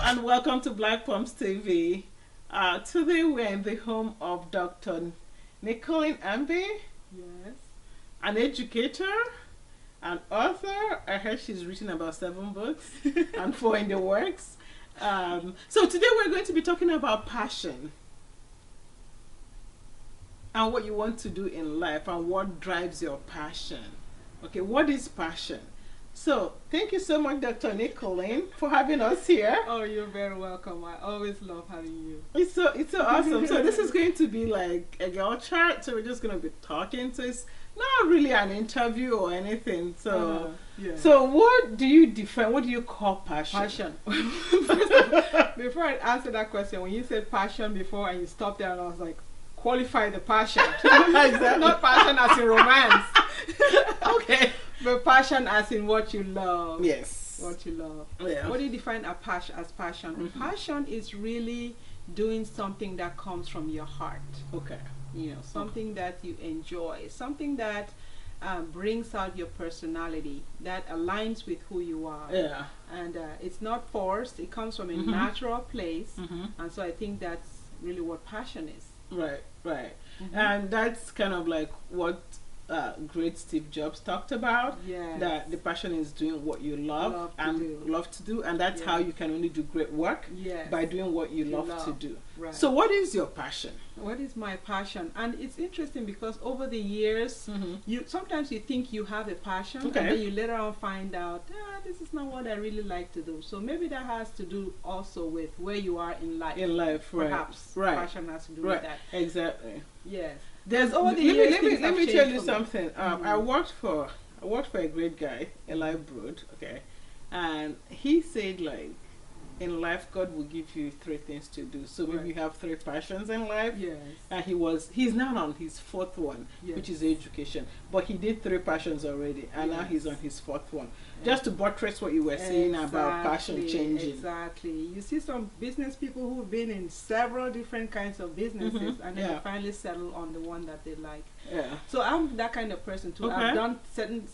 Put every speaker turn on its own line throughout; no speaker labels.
And welcome to Black Pumps TV. Today we're in the home of Dr. Nicoline Ambe,
Yes.
an educator, an author. I heard she's written about 7 books and 4 in the works. So today we're going to be talking about passion and what you want to do in life and what drives your passion. Okay, what is passion? So, thank you so much, Dr. Nicoline, for having us here.
Oh, you're very welcome. I always love having you.
It's so awesome. So this is going to be like a girl chat. So we're just going to be talking. So it's not really an interview or anything. So
Yeah.
so what do you define? What do you call passion?
Passion. Before I answer that question, when you said passion before and you stopped there, and I was like, qualify the passion.
Exactly.
Not passion as in romance.
Okay.
But passion as in what you love.
Yes.
What you love.
Yeah.
What do you define as passion?
Mm-hmm.
Passion is really doing something that comes from your heart.
Okay.
You know, something that you enjoy, something that brings out your personality, that aligns with who you are.
Yeah.
And it's not forced, it comes from a
Mm-hmm.
natural place.
Mm-hmm.
And so I think that's really what passion is.
Right. Right.
Mhm.
And that's kind of like what great Steve Jobs talked about.
Yes.
That the passion is doing what you love love to do, and that's how
Yes.
you can only do great work
Yes.
by doing what you love to
love.
do.
Right.
So, what is your passion?
What is my passion? And it's interesting because over the years, you sometimes you think you have a passion,
Okay.
and then you later on find out, this is not what I really like to do. So maybe that has to do also with where you are in life.
In life, right?
Perhaps
Right.
passion has to do
Right.
with that.
Exactly.
Yes.
There's
over the
let
years,
me
things have
tell
changed
you
for me.
something. I worked for a great guy, Eli Brood. Okay, and he said like, in life, God will give you 3 things to do. So maybe
Right.
you have 3 passions in life.
Yes.
And he's now on his 4th one,
Yes.
which is education. But he did 3 passions already, and now
Yes.
he's on his 4th one. Just to buttress what you were saying about passion
Exactly,
changing.
Exactly. You see some business people who've been in several different kinds of businesses,
Mhm,
and then
yeah.
they finally settle on the one that they like.
Yeah.
So I'm that kind of person too.
Okay.
I've done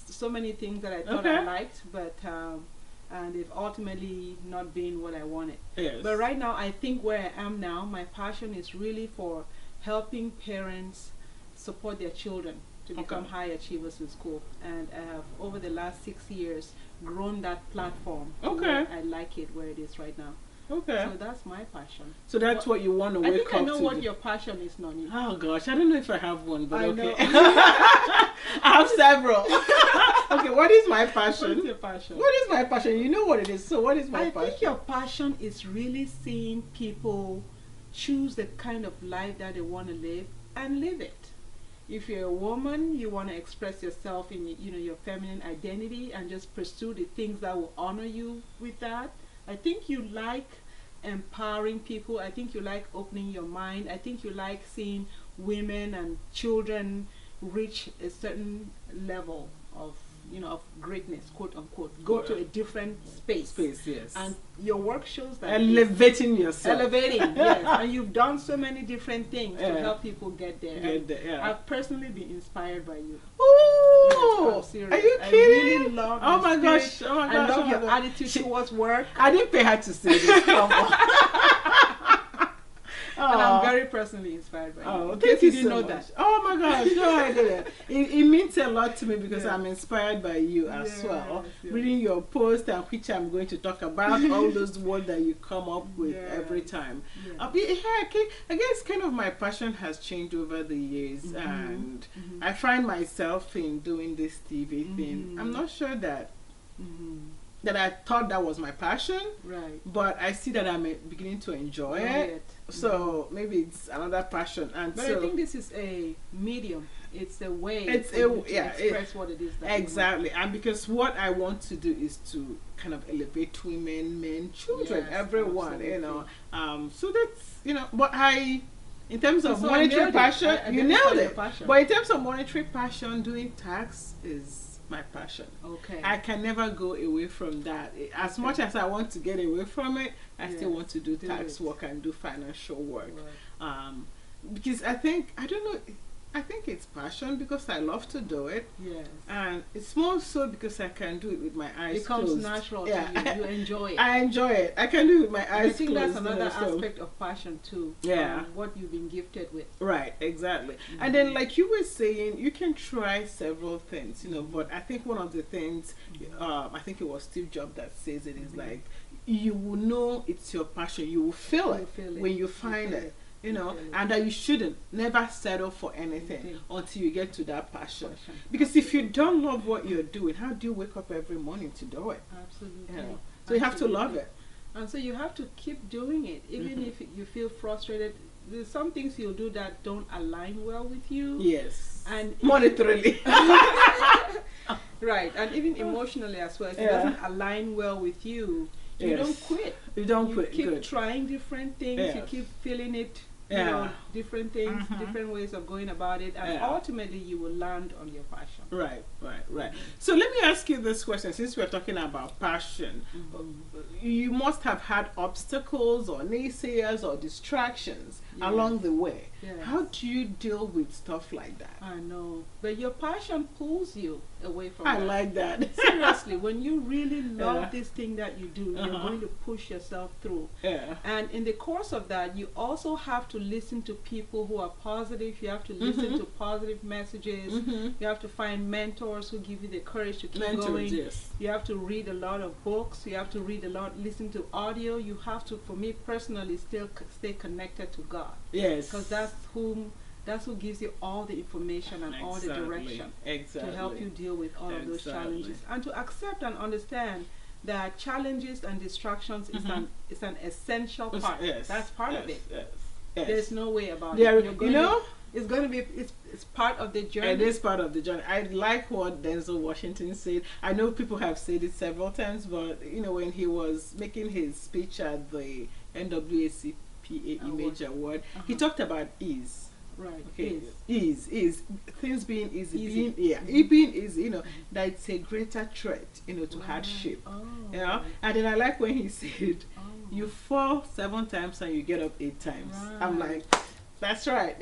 so many things that I thought
Okay.
I liked, but and they've ultimately not been what I wanted.
Yes.
But right now, I think where I am now, my passion is really for helping parents support their children to become high achievers in school. And I have, over the last 6 years, grown that platform. to
Okay.
where I like it where it is right now.
Okay.
So that's my passion.
So that's what you want to
I
wake
think
up
I know
to.
what your passion is, Noni.
Oh gosh, I don't know if I have one, but
I
okay.
know.
I have several. Okay, what is my
What
passion?
is your passion?
What is my passion? You know what it is. So what is my
I
passion?
think your passion is really seeing people choose the kind of life that they want to live and live it. If you're a woman, you want to express yourself in your feminine identity and just pursue the things that will honor you with that. I think you like empowering people. I think you like opening your mind. I think you like seeing women and children reach a certain level of of greatness, quote unquote, go to a different space.
Yes.
And your work shows that.
Elevating yourself.
Elevating, yes. And you've done so many different things to
Yeah.
help people get there.
Get there, yeah.
I've personally been inspired by you.
Ooh!
Yes, I'm serious.
Are you
I
kidding?
really love
Oh
your
my
spirit.
gosh! Oh my gosh!
I love
oh my
your
gosh.
attitude towards work.
I didn't pay her to say this. Come on.
And I'm very personally inspired by you.
Oh,
In
thank
case
you
didn't
so
know
much.
that.
Oh my gosh, no, I didn't. It means a lot to me because
Yeah.
I'm inspired by you as
Yes,
well.
yes.
Reading your post, and which I'm going to talk about, all those words that you come up with
Yes.
every time.
Yes.
I guess kind of my passion has changed over the years, and I find myself in doing this TV thing. I'm not sure that I thought that was my passion,
Right.
but I see that I'm beginning to enjoy it. So maybe it's another passion, and
But
so
I think this is a medium. It's a way
It's
for
a-
you to
yeah,
express what it is that you want.
exactly, and because what I want to do is to kind of elevate women, men, children,
Yes,
everyone,
absolutely.
So that's but in terms of
So I
monetary
nailed it.
passion,
I
you
identified
nailed
your
it.
passion.
But in terms of monetary passion, doing tax is my passion.
Okay.
I can never go away from that. As much as I want to get away from it, I still
Yes,
want to do
do
tax
it.
work and do financial work.
Right.
Because I don't know, I think it's passion because I love to do it.
Yes.
And it's more so because I can do it with my eyes closed.
It comes natural to you. You enjoy it.
I enjoy it. I can do it with my eyes closed.
I think that's another aspect of passion too.
Yeah.
What you've been gifted with.
Right, exactly. And then like you were saying, you can try several things, but I think one of the things, I think it was Steve Jobs that says it, is like, you will know it's your passion. You will feel it when you find it. And that you shouldn't never settle for anything until you get to that passion. Because if you don't love what you're doing, how do you wake up every morning to do it?
Absolutely.
So you have to love it.
And so you have to keep doing it, even if you feel frustrated. There's some things you'll do that don't align well with you.
Yes.
And
monetarily.
Right. And even emotionally as well. If it doesn't align well with you, you don't quit.
You don't quit.
You keep trying different things. You keep feeling it. Different things, different ways of going about it, and ultimately you will land on your passion. Right.
So let me ask you this question, since we're talking about passion. You must have had obstacles or naysayers or distractions along the way. How do you deal with stuff like that?
I know, but your passion pulls you away from
I like that.
Seriously, when you really love this thing that you do, you're going to push yourself through. And in the course of that, you also have to listen to people who are positive. You have to listen to positive messages. You have to find mentors who give you the courage to keep going. You have to read a lot of books. You have to read a lot, listen to audio. You have to, for me personally, still stay connected to God.
Yes.
Because that's who gives you all the information and all the direction to help you deal with all of those challenges, and to accept and understand that challenges and distractions is an essential part. That's part of it. There's no way about it. It's going to be, it's part of the journey. It is part of the journey. I like what Denzel Washington said. I know people have said it several times, but when he was making his speech at the NAACP Image Award, he talked about ease. Right.
Okay. Ease. Things being easy. Being easy, that it's a greater threat, to hardship. And then I like when he said, you fall 7 times and you get up 8 times. I'm like, that's right,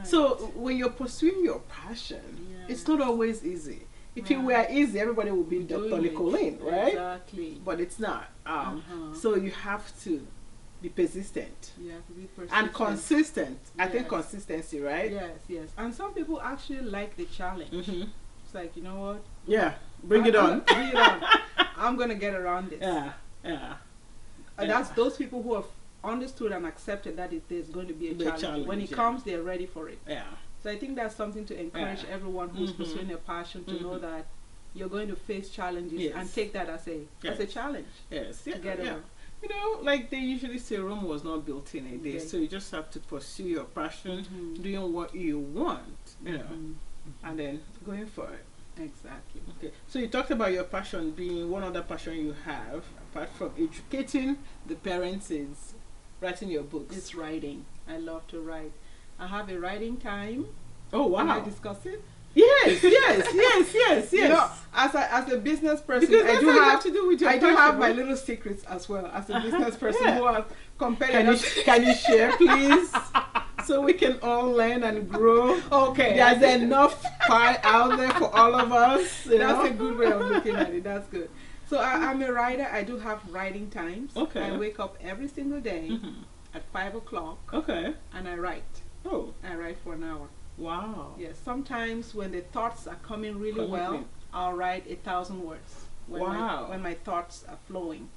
So when you're pursuing your passion, it's not always easy. If it were easy, everybody would be Dr. Nicoline, right? Exactly. But it's not. So you have to be persistent. You have to be persistent. And consistent. I think consistency, right? Yes.
And some people actually like the challenge. It's like, you know what?
Yeah. Bring it on.
I'm going to get around this. And that's those people who have understood and accepted that there's going to be a challenge. When it comes, they're ready for it. So I think that's something to encourage everyone who's pursuing a passion to know that you're going to face challenges and take that as a challenge. To get over.
Like they usually say, Rome was not built in a day. So you just have to pursue your passion, doing what you want, and then going for it.
Exactly.
Okay. So you talked about your passion being one other passion you have, apart from educating the parents, is writing your books.
It's writing. I love to write. I have a writing time.
Oh wow!
Can I discuss it?
Yes.
As a business person,
because
I do
passion,
have my little secrets as well. As a business person who are competitive.
Can you share, please? So we can all learn and grow. Okay. There's enough pie out there for all of us.
That's a good way of looking at it. That's good. So I'm a writer. I do have writing times.
Okay.
I wake up every single day at 5 o'clock.
Okay.
And I write.
Oh.
I write for an hour.
Wow.
Yes. Sometimes when the thoughts are coming really well, I'll write 1,000 words. When my thoughts are flowing.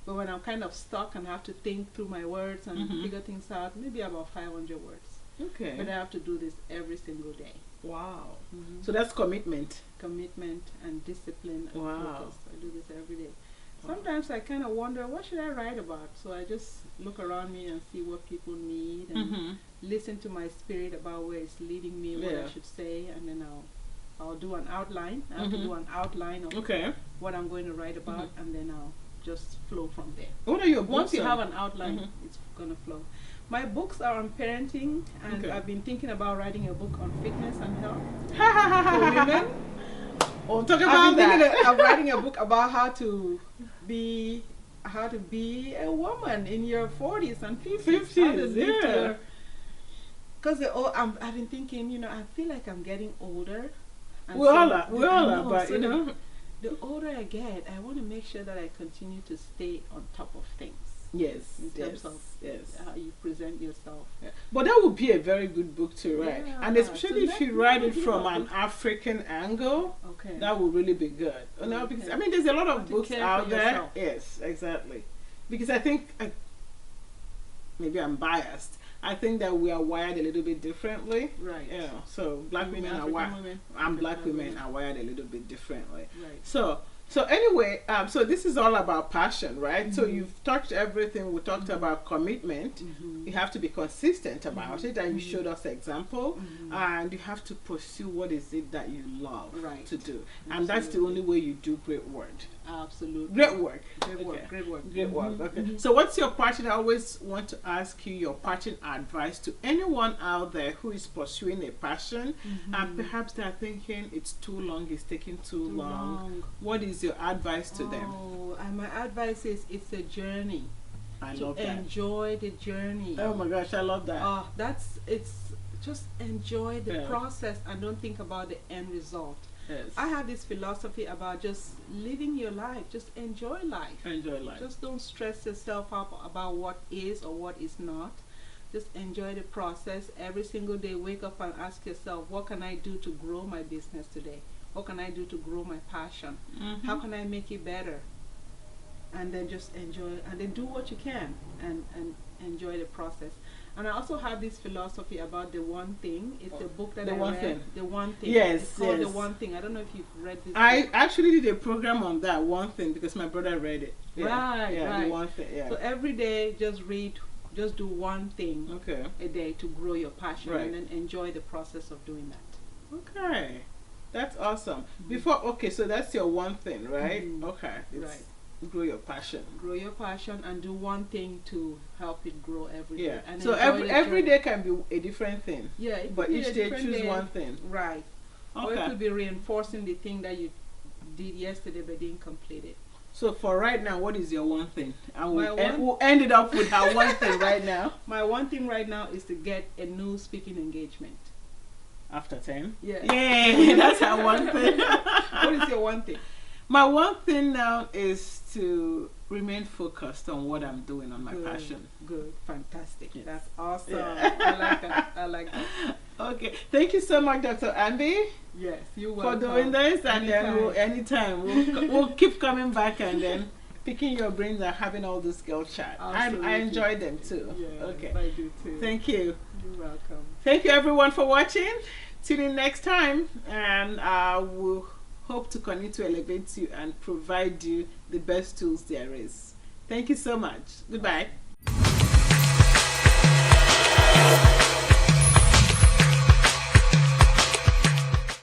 But when I'm kind of stuck and have to think through my words and figure things out, maybe about 500 words.
Okay.
But I have to do this every single day.
Wow. So that's commitment.
Commitment and discipline and focus. I do this every day. Sometimes I kind of wonder, what should I write about? So I just look around me and see what people need and listen to my spirit about where it's leading me, what I should say, and then I'll do an outline. I have to do an outline of what I'm going to write about, and then I'll just flow from there.
What are your books?
Once you have an outline, it's going to flow. My books are on parenting, and I've been thinking about writing a book on fitness and health for women.
Oh, talk about that.
I'm writing a book about how to be a woman in your 40s and 50s. Because I've been thinking, you know, I feel like I'm getting older. And
We all are, but
so
you know.
the older I get, I want to make sure that I continue to stay on top of things.
Yes,
In terms
yes,
of
yes.
how you present yourself.
Yeah. But that would be a very good book to write,
Yeah,
and especially
so
if you write it from an African angle,
Okay.
that would really be good. You know, because
Okay.
I mean, there's a lot of
Have to
books
care
out
for
there.
yourself.
Yes, exactly. Because I think maybe I'm biased. I think that we are wired a little bit differently.
Right.
Yeah. So black
You mean
women are
African
wired.
women?
And black
African
women
women.
are wired a little bit differently.
Right.
So anyway, so this is all about passion, right? So
Mhm.
you've touched everything. We talked about commitment.
Mhm.
You have to be consistent about it, and you
Mhm.
showed us an example.
Mhm.
And you have to pursue what is it that you love
Right.
to do, and that's the
Absolutely.
only way you do great work.
Absolutely.
Great work.
Great work.
Okay.
Great work.
Great work.
Mhm.
Okay.
Mhm.
So, what's your parting? I always want to ask you your parting advice to anyone out there who is pursuing a passion, and perhaps they are thinking it's too long, it's taking too long. What is your advice to them?
Oh, and my advice is it's a journey.
I
To
love that.
enjoy the journey.
Oh my gosh, I love that.
It's just enjoy the
Yeah.
process and don't think about the end result.
Yes.
I have this philosophy about just living your life. Just enjoy life.
Enjoy life.
Just don't stress yourself up about what is or what is not. Just enjoy the process. Every single day, wake up and ask yourself, what can I do to grow my business today? What can I do to grow my passion?
Mhm.
How can I make it better? And then just enjoy, and then do what you can, and enjoy the process. And I also have this philosophy about the one thing. It's a book that
The
I
One
read.
Thing.
The one thing.
Yes,
It's called
yes.
The One Thing. I don't know if you've read this.
I
book.
actually did a program on that one thing because my brother read it. Yeah.
Right,
Yeah,
right.
the one thing. Yeah.
So every day, just do one thing
Okay.
a day to grow your passion,
Right.
and then enjoy the process of doing that.
Okay. That's awesome. Okay, so that's your one thing, right?
Mhm.
Okay. It's
Right.
grow your passion.
Grow your passion and do one thing to help it grow every day.
Yeah.
And
So
enjoy the
every
journey.
day can be a different thing.
Yeah, it
But
could be
each
a
day
different
choose
day.
one thing.
Right. Or it
Okay.
could be reinforcing the thing that you did yesterday but didn't complete it.
So for right now, what is your one thing? And
My one-
we'll end it up with our one thing right now.
My one thing right now is to get a new speaking engagement.
After 10.
Yeah.
Yay! That's our one thing.
What is your one thing?
My one thing now is to remain focused on what I'm doing on my
Good,
passion.
Good. Fantastic.
Yes.
That's awesome.
Yeah.
I like that. I like that.
Okay. Thank you so much, Dr. Ambe,
Yes, you're
for
welcome.
doing this. And then
Anytime.
we'll keep coming back and then picking your brains and having all this girl chat. I
Absolutely.
enjoy them too.
Yeah,
Okay.
I do too.
Thank you.
You're welcome.
Thank you everyone for watching. Tune in next time, and we'll hope to continue to elevate you and provide you the best tools there is. Thank you so much. Goodbye.